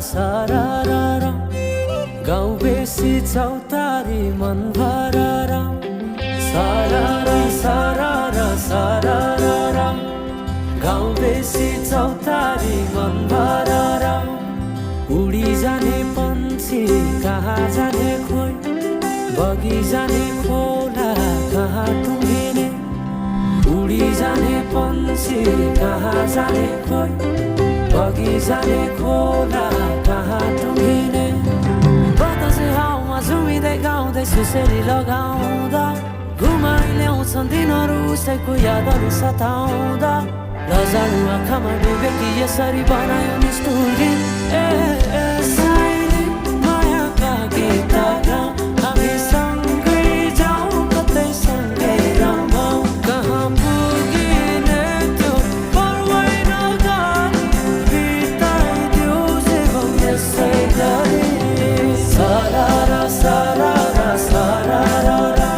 सारारा गाउँ बेसी चौतारी मन भरारा सारारा सारारा सारारा गाउँ बेसी चौतारी मन भरारा उडी जाने पन्छी कहाँ जाने खोइ बगी जाने खोला कहाँ टुङ्गिने उडी जाने पन्छी कहाँ जाने खोइ बगी जाने खोला कहाँ टुङ्गिने बतासे हाउमा झुमिँदै गाउँदै सुसेरी लगाउँदा घुमाइ ल्याउँछन् दिनहरू उसैको यादहरू सताउँदा लजालु आँखामा डुबे कि यसरी बनायो निष्ठुरी साइली मायाका गीतहरू हामी सँगै जाउँ कतै सँगै रमाउँ कहाँ पुगिने त्यो पर्वै नगरी बिताइदियो जीवन यसै गरी सारारा सारारा सारारा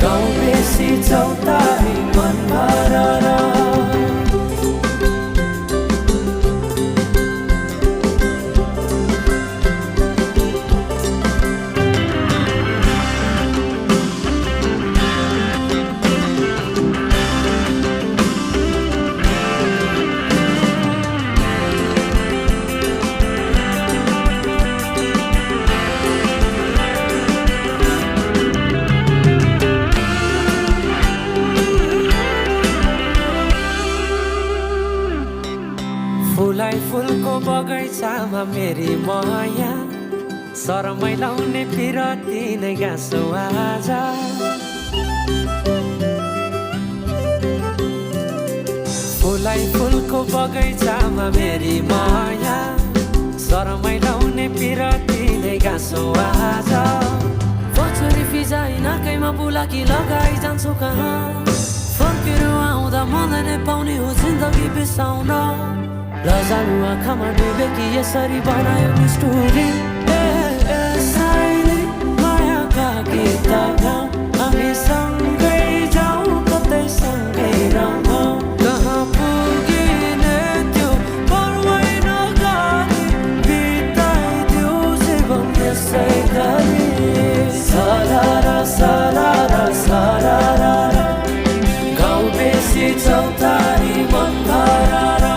गाउँ बेसी चौतारी मन भरारा फुलाई फुलको बगैँचामा मेरी माया शरमै लाउने पिरती नै गाँसो आज फुलाई फुलको बगैँचामा मेरी माया शरमै लाउने पिरती नै गाँसो आज पछुरी फिजाइ नाकैमा बुलाकी लगाइ जान्छु कहाँ फर्केर आउँदा मलाई नै पाउने हो जिन्दगी बिसाउन लजालु आँखामा डुबे कि यसरी बनायो निष्ठुरी साइली मायाका गीतहरू हामी सँगै जाउँ कतै सँगै रमाउँ कहाँ पुगिने त्यो पर्वै नगरी बिताइदियो जीवन यसै गरी सारारा सारारा सारारा गाउँ बेसी चौतारी मन भरारा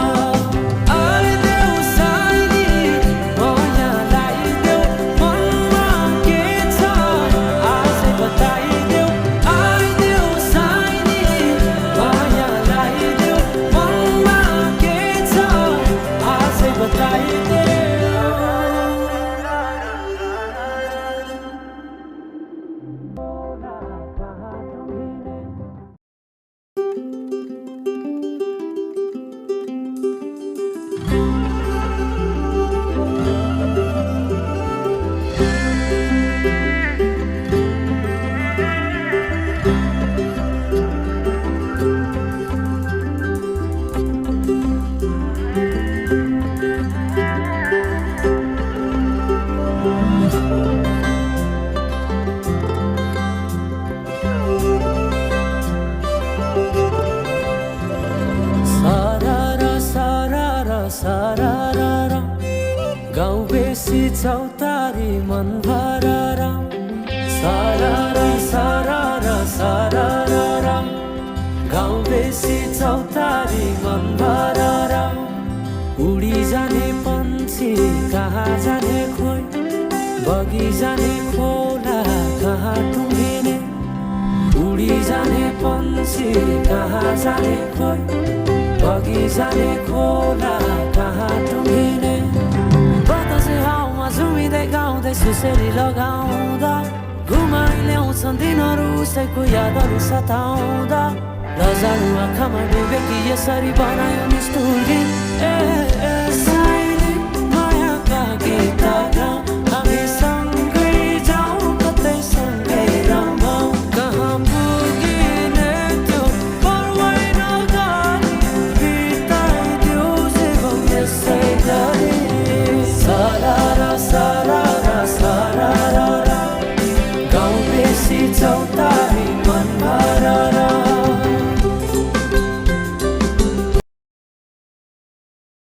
सारारा गाउँ बेसी चौतारी मन भरारा सारारा सारारा सारारा गाउँ बेसी चौतारी मन भरारा उडी जाने पन्छी कहाँ जाने खोइ बगी जाने खोला कहाँ टुङ्गिने उडी जाने पन्छी कहाँ जाने खोइ बगी जाने खोला कहाँ टुङ्गिने बतासे हाउमा झुमिँदै गाउँदै सुसेरी लगाउँदा घुमाइ ल्याउँछन् दिनहरू उसैको यादहरू सताउँदा लजालु आँखामा डुबेकी यसरी बनायो निष्ठुरी